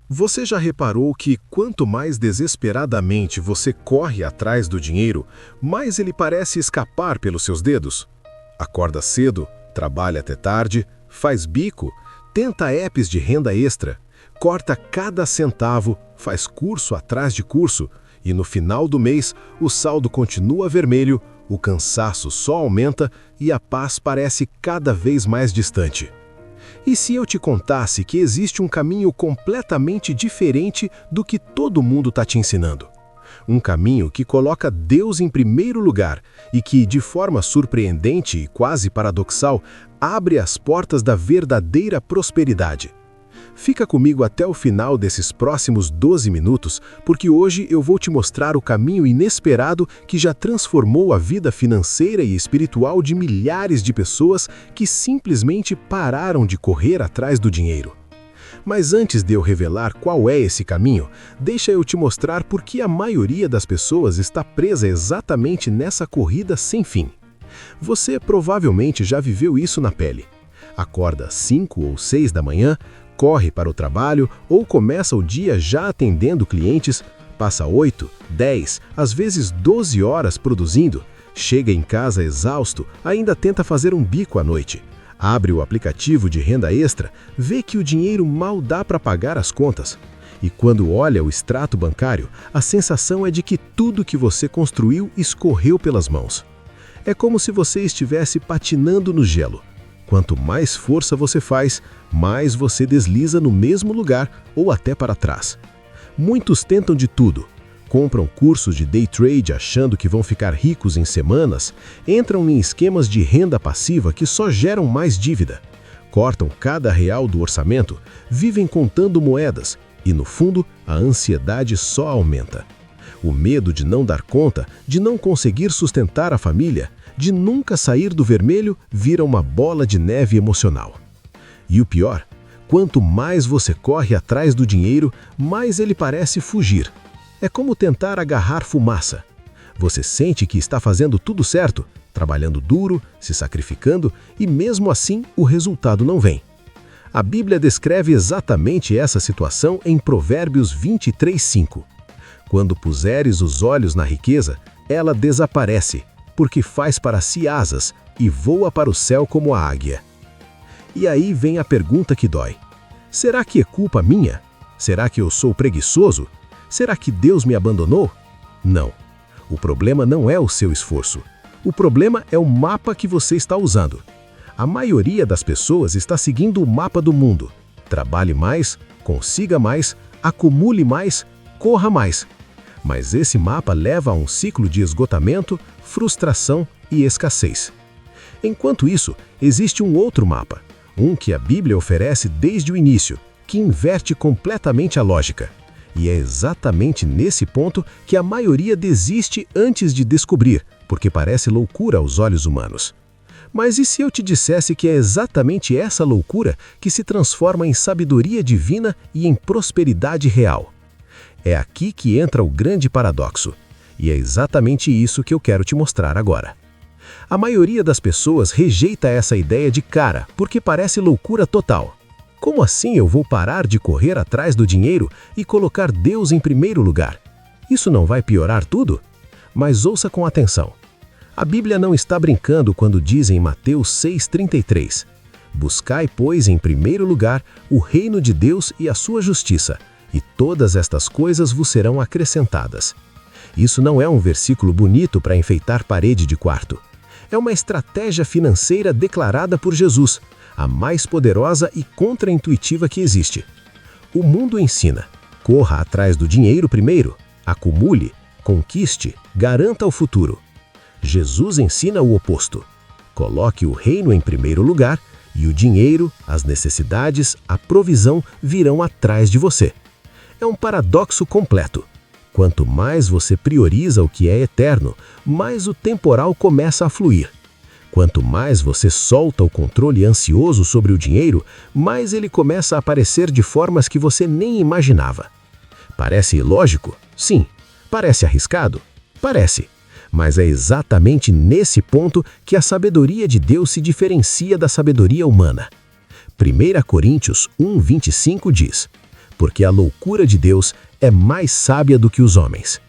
Você já reparou que quanto mais desesperadamente você corre atrás do dinheiro, mais ele parece escapar pelos seus dedos? Acorda cedo, trabalha até tarde, faz bico, tenta apps de renda extra, corta cada centavo, faz curso atrás de curso e no final do mês o saldo continua vermelho, o cansaço só aumenta e a paz parece cada vez mais distante. E se eu te contasse que existe um caminho completamente diferente do que todo mundo está te ensinando? Um caminho que coloca Deus em primeiro lugar e que, de forma surpreendente e quase paradoxal, abre as portas da verdadeira prosperidade. Fica comigo até o final desses próximos 12 minutos, porque hoje eu vou te mostrar o caminho inesperado que já transformou a vida financeira e espiritual de milhares de pessoas que simplesmente pararam de correr atrás do dinheiro. Mas antes de eu revelar qual é esse caminho, deixa eu te mostrar por que a maioria das pessoas está presa exatamente nessa corrida sem fim. Você provavelmente já viveu isso na pele. Acorda às 5 ou 6 da manhã, corre para o trabalho ou começa o dia já atendendo clientes, passa 8, 10, às vezes 12 horas produzindo, chega em casa exausto, ainda tenta fazer um bico à noite. Abre o aplicativo de renda extra, vê que o dinheiro mal dá para pagar as contas. E quando olha o extrato bancário, a sensação é de que tudo que você construiu escorreu pelas mãos. É como se você estivesse patinando no gelo. Quanto mais força você faz, mais você desliza no mesmo lugar ou até para trás. Muitos tentam de tudo. Compram cursos de day trade achando que vão ficar ricos em semanas, entram em esquemas de renda passiva que só geram mais dívida. Cortam cada real do orçamento, vivem contando moedas e, no fundo, a ansiedade só aumenta. O medo de não dar conta, de não conseguir sustentar a família, de nunca sair do vermelho, vira uma bola de neve emocional. E o pior, quanto mais você corre atrás do dinheiro, mais ele parece fugir. É como tentar agarrar fumaça. Você sente que está fazendo tudo certo, trabalhando duro, se sacrificando, e mesmo assim o resultado não vem. A Bíblia descreve exatamente essa situação em Provérbios 23:5. Quando puseres os olhos na riqueza, ela desaparece, porque faz para si asas e voa para o céu como a águia. E aí vem a pergunta que dói. Será que é culpa minha? Será que eu sou preguiçoso? Será que Deus me abandonou? Não. O problema não é o seu esforço. O problema é o mapa que você está usando. A maioria das pessoas está seguindo o mapa do mundo. Trabalhe mais, consiga mais, acumule mais, corra mais. Mas esse mapa leva a um ciclo de esgotamento, frustração e escassez. Enquanto isso, existe um outro mapa, um que a Bíblia oferece desde o início, que inverte completamente a lógica. E é exatamente nesse ponto que a maioria desiste antes de descobrir, porque parece loucura aos olhos humanos. Mas e se eu te dissesse que é exatamente essa loucura que se transforma em sabedoria divina e em prosperidade real? É aqui que entra o grande paradoxo. E é exatamente isso que eu quero te mostrar agora. A maioria das pessoas rejeita essa ideia de cara, porque parece loucura total. Como assim eu vou parar de correr atrás do dinheiro e colocar Deus em primeiro lugar? Isso não vai piorar tudo? Mas ouça com atenção. A Bíblia não está brincando quando diz em Mateus 6,33: Buscai, pois, em primeiro lugar o reino de Deus e a sua justiça, e todas estas coisas vos serão acrescentadas. Isso não é um versículo bonito para enfeitar parede de quarto. É uma estratégia financeira declarada por Jesus, a mais poderosa e contraintuitiva que existe. O mundo ensina: corra atrás do dinheiro primeiro, acumule, conquiste, garanta o futuro. Jesus ensina o oposto: coloque o reino em primeiro lugar e o dinheiro, as necessidades, a provisão virão atrás de você. É um paradoxo completo. Quanto mais você prioriza o que é eterno, mais o temporal começa a fluir. Quanto mais você solta o controle ansioso sobre o dinheiro, mais ele começa a aparecer de formas que você nem imaginava. Parece ilógico? Sim. Parece arriscado? Parece. Mas é exatamente nesse ponto que a sabedoria de Deus se diferencia da sabedoria humana. 1 Coríntios 1:25 diz: porque a loucura de Deus é mais sábia do que os homens.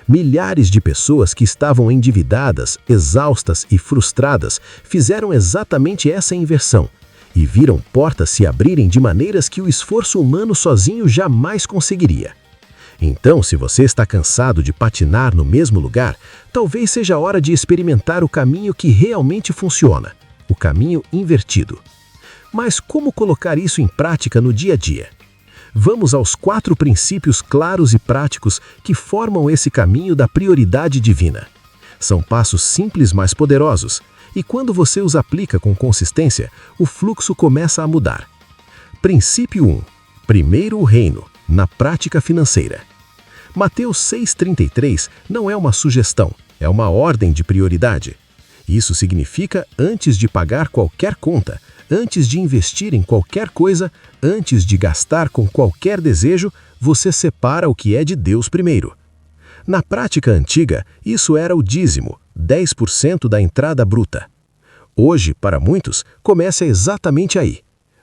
Milhares de pessoas que estavam endividadas, exaustas e frustradas fizeram exatamente essa inversão e viram portas se abrirem de maneiras que o esforço humano sozinho jamais conseguiria. Então, se você está cansado de patinar no mesmo lugar, talvez seja a hora de experimentar o caminho que realmente funciona, o caminho invertido. Mas como colocar isso em prática no dia a dia? Vamos aos 4 princípios claros e práticos que formam esse caminho da prioridade divina. São passos simples, mas poderosos, e quando você os aplica com consistência, o fluxo começa a mudar. Princípio 1. Primeiro o reino, na prática financeira. Mateus 6,33 não é uma sugestão, é uma ordem de prioridade. Isso significa antes de pagar qualquer conta, antes de investir em qualquer coisa, antes de gastar com qualquer desejo, você separa o que é de Deus primeiro. Na prática antiga, isso era o dízimo, 10% da entrada bruta. Hoje, para muitos, começa exatamente aí.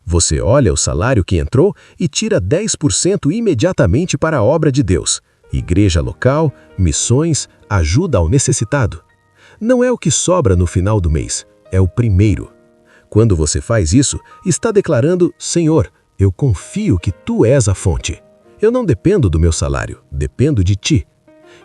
Você olha o salário que entrou e tira 10% imediatamente para a obra de Deus. Igreja local, missões, ajuda ao necessitado. Não é o que sobra no final do mês, é o primeiro. Quando você faz isso, está declarando: Senhor, eu confio que Tu és a fonte. Eu não dependo do meu salário, dependo de Ti.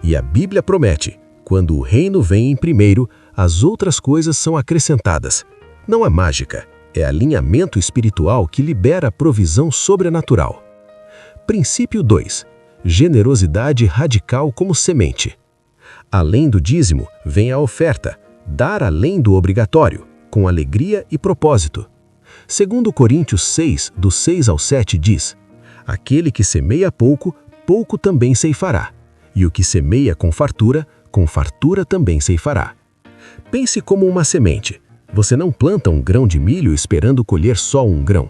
E a Bíblia promete, quando o reino vem em primeiro, as outras coisas são acrescentadas. Não é mágica, é alinhamento espiritual que libera a provisão sobrenatural. Princípio 2. Generosidade radical como semente. Além do dízimo, vem a oferta, dar além do obrigatório, com alegria e propósito. Segundo Coríntios 6, do 6 ao 7 diz: aquele que semeia pouco, pouco também ceifará, e o que semeia com fartura também ceifará. Pense como uma semente. Você não planta um grão de milho esperando colher só um grão.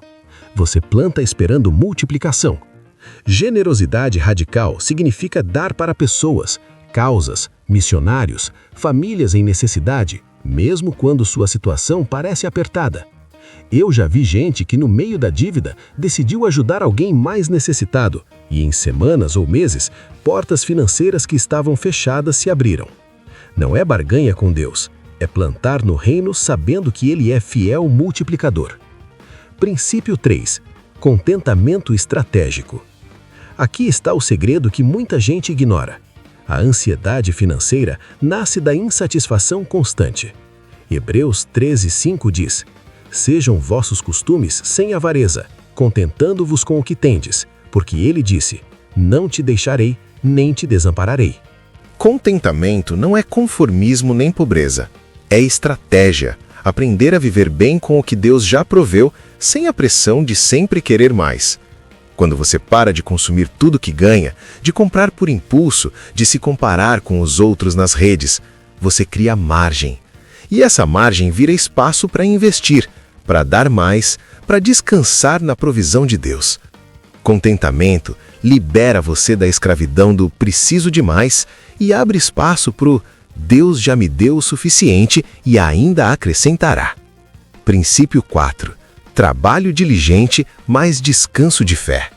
Você planta esperando multiplicação. Generosidade radical significa dar para pessoas, causas, missionários, famílias em necessidade, mesmo quando sua situação parece apertada. Eu já vi gente que no meio da dívida decidiu ajudar alguém mais necessitado e em semanas ou meses, portas financeiras que estavam fechadas se abriram. Não é barganha com Deus, é plantar no reino sabendo que Ele é fiel multiplicador. Princípio 3. Contentamento estratégico. Aqui está o segredo que muita gente ignora. A ansiedade financeira nasce da insatisfação constante. Hebreus 13:5 diz: sejam vossos costumes sem avareza, contentando-vos com o que tendes, porque ele disse: não te deixarei, nem te desampararei. Contentamento não é conformismo nem pobreza. É estratégia, aprender a viver bem com o que Deus já proveu, sem a pressão de sempre querer mais. Quando você para de consumir tudo que ganha, de comprar por impulso, de se comparar com os outros nas redes, você cria margem. E essa margem vira espaço para investir, para dar mais, para descansar na provisão de Deus. Contentamento libera você da escravidão do preciso demais e abre espaço para o Deus já me deu o suficiente e ainda acrescentará. Princípio 4. Trabalho diligente, mais descanso de fé.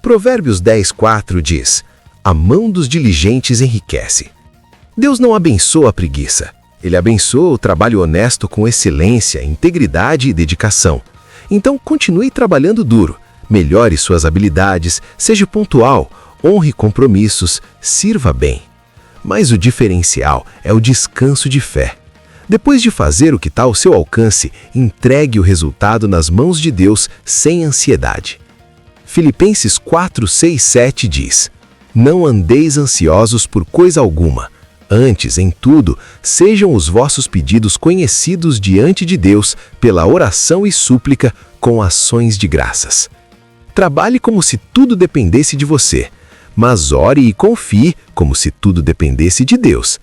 Provérbios 10:4 diz: a mão dos diligentes enriquece. Deus não abençoa a preguiça. Ele abençoa o trabalho honesto com excelência, integridade e dedicação. Então continue trabalhando duro, melhore suas habilidades, seja pontual, honre compromissos, sirva bem. Mas o diferencial é o descanso de fé. Depois de fazer o que está ao seu alcance, entregue o resultado nas mãos de Deus sem ansiedade. Filipenses 4:6-7 diz: não andeis ansiosos por coisa alguma. Antes, em tudo, sejam os vossos pedidos conhecidos diante de Deus pela oração e súplica com ações de graças. Trabalhe como se tudo dependesse de você, mas ore e confie como se tudo dependesse de Deus.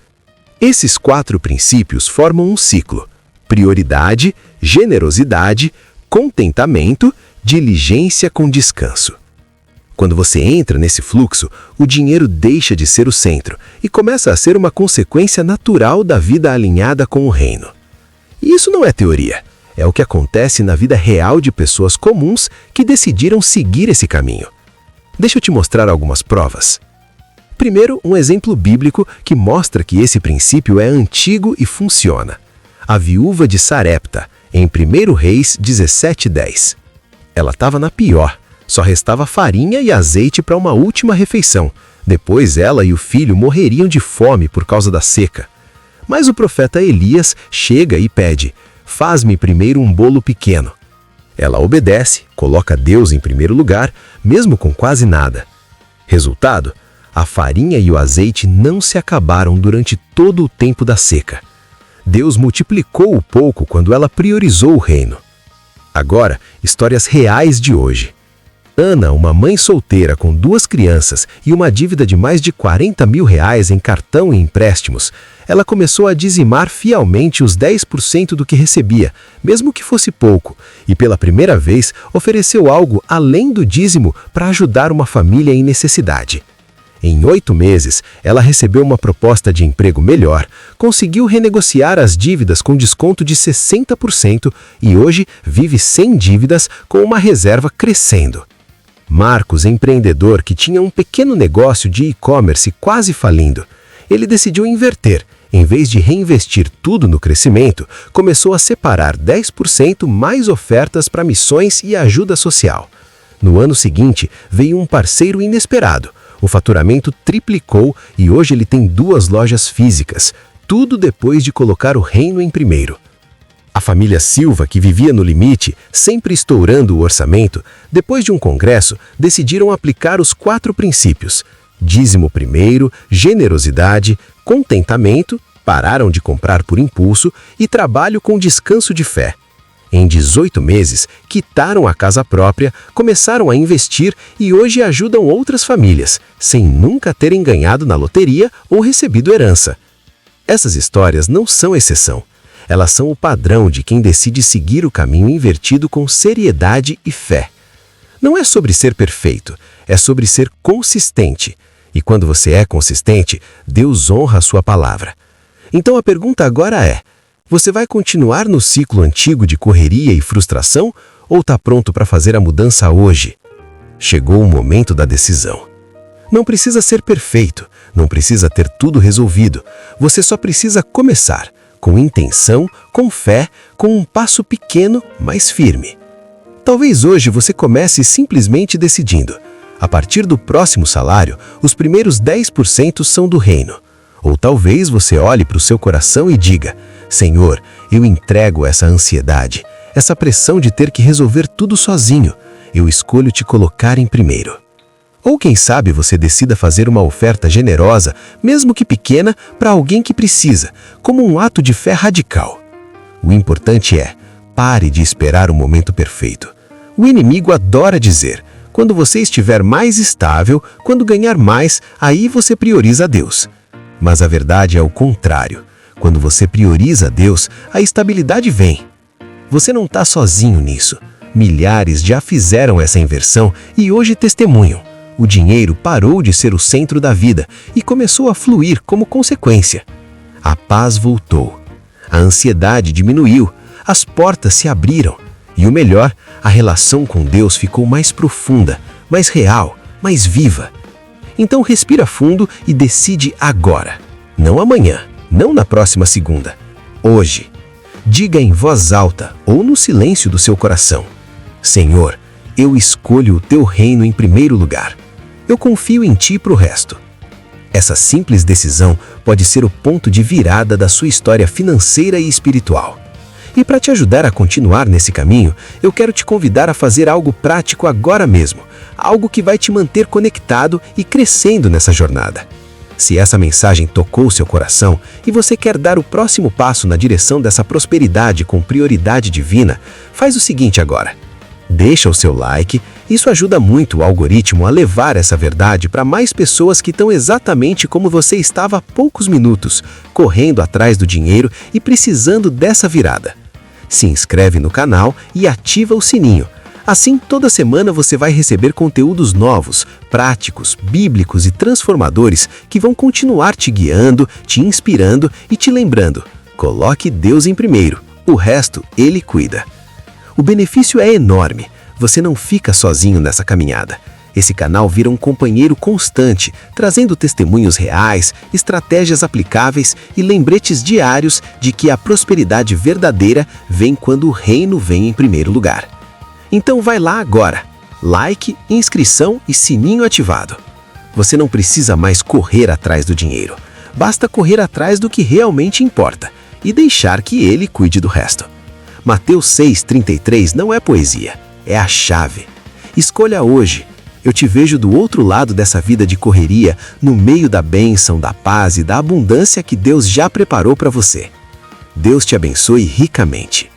Esses 4 princípios formam um ciclo: prioridade, generosidade, contentamento, diligência com descanso. Quando você entra nesse fluxo, o dinheiro deixa de ser o centro e começa a ser uma consequência natural da vida alinhada com o reino. E isso não é teoria, é o que acontece na vida real de pessoas comuns que decidiram seguir esse caminho. Deixa eu te mostrar algumas provas. Primeiro, um exemplo bíblico que mostra que esse princípio é antigo e funciona. A viúva de Sarepta, em 1 Reis 17:10. Ela estava na pior, só restava farinha e azeite para uma última refeição. Depois ela e o filho morreriam de fome por causa da seca. Mas o profeta Elias chega e pede: faz-me primeiro um bolo pequeno. Ela obedece, coloca Deus em primeiro lugar, mesmo com quase nada. Resultado: a farinha e o azeite não se acabaram durante todo o tempo da seca. Deus multiplicou o pouco quando ela priorizou o reino. Agora, histórias reais de hoje. Ana, uma mãe solteira com 2 crianças e uma dívida de mais de R$40 mil em cartão e empréstimos, ela começou a dizimar fielmente os 10% do que recebia, mesmo que fosse pouco, e pela primeira vez ofereceu algo além do dízimo para ajudar uma família em necessidade. Em 8 meses, ela recebeu uma proposta de emprego melhor, conseguiu renegociar as dívidas com desconto de 60% e hoje vive sem dívidas com uma reserva crescendo. Marcos, empreendedor que tinha um pequeno negócio de e-commerce quase falindo, ele decidiu inverter. Em vez de reinvestir tudo no crescimento, começou a separar 10% mais ofertas para missões e ajuda social. No ano seguinte, veio um parceiro inesperado. O faturamento triplicou e hoje ele tem 2 lojas físicas, tudo depois de colocar o reino em primeiro. A família Silva, que vivia no limite, sempre estourando o orçamento, depois de um congresso, decidiram aplicar os 4 princípios: dízimo primeiro, generosidade, contentamento, pararam de comprar por impulso e trabalho com descanso de fé. Em 18 meses, quitaram a casa própria, começaram a investir e hoje ajudam outras famílias, sem nunca terem ganhado na loteria ou recebido herança. Essas histórias não são exceção. Elas são o padrão de quem decide seguir o caminho invertido com seriedade e fé. Não é sobre ser perfeito, é sobre ser consistente. E quando você é consistente, Deus honra a sua palavra. Então a pergunta agora é: você vai continuar no ciclo antigo de correria e frustração ou está pronto para fazer a mudança hoje? Chegou o momento da decisão. Não precisa ser perfeito, não precisa ter tudo resolvido. Você só precisa começar, com intenção, com fé, com um passo pequeno, mas firme. Talvez hoje você comece simplesmente decidindo: a partir do próximo salário, os primeiros 10% são do reino. Ou talvez você olhe para o seu coração e diga: Senhor, eu entrego essa ansiedade, essa pressão de ter que resolver tudo sozinho. Eu escolho te colocar em primeiro. Ou quem sabe você decida fazer uma oferta generosa, mesmo que pequena, para alguém que precisa, como um ato de fé radical. O importante é: pare de esperar o momento perfeito. O inimigo adora dizer: quando você estiver mais estável, quando ganhar mais, aí você prioriza a Deus. Mas a verdade é o contrário. Quando você prioriza a Deus, a estabilidade vem. Você não está sozinho nisso. Milhares já fizeram essa inversão e hoje testemunham. O dinheiro parou de ser o centro da vida e começou a fluir como consequência. A paz voltou. A ansiedade diminuiu. As portas se abriram. E o melhor, a relação com Deus ficou mais profunda, mais real, mais viva. Então respira fundo e decide agora. Não amanhã, não na próxima segunda. Hoje. Diga em voz alta ou no silêncio do seu coração: Senhor, eu escolho o teu reino em primeiro lugar. Eu confio em ti para o resto. Essa simples decisão pode ser o ponto de virada da sua história financeira e espiritual. E para te ajudar a continuar nesse caminho, eu quero te convidar a fazer algo prático agora mesmo, algo que vai te manter conectado e crescendo nessa jornada. Se essa mensagem tocou seu coração e você quer dar o próximo passo na direção dessa prosperidade com prioridade divina, faz o seguinte agora. Deixa o seu like, isso ajuda muito o algoritmo a levar essa verdade para mais pessoas que estão exatamente como você estava há poucos minutos, correndo atrás do dinheiro e precisando dessa virada. Se inscreve no canal e ativa o sininho. Assim, toda semana você vai receber conteúdos novos, práticos, bíblicos e transformadores que vão continuar te guiando, te inspirando e te lembrando: coloque Deus em primeiro, o resto Ele cuida. O benefício é enorme, você não fica sozinho nessa caminhada. Esse canal vira um companheiro constante, trazendo testemunhos reais, estratégias aplicáveis e lembretes diários de que a prosperidade verdadeira vem quando o reino vem em primeiro lugar. Então vai lá agora. Like, inscrição e sininho ativado. Você não precisa mais correr atrás do dinheiro. Basta correr atrás do que realmente importa e deixar que ele cuide do resto. Mateus 6,33 não é poesia, é a chave. Escolha hoje. Eu te vejo do outro lado dessa vida de correria, no meio da bênção, da paz e da abundância que Deus já preparou para você. Deus te abençoe ricamente.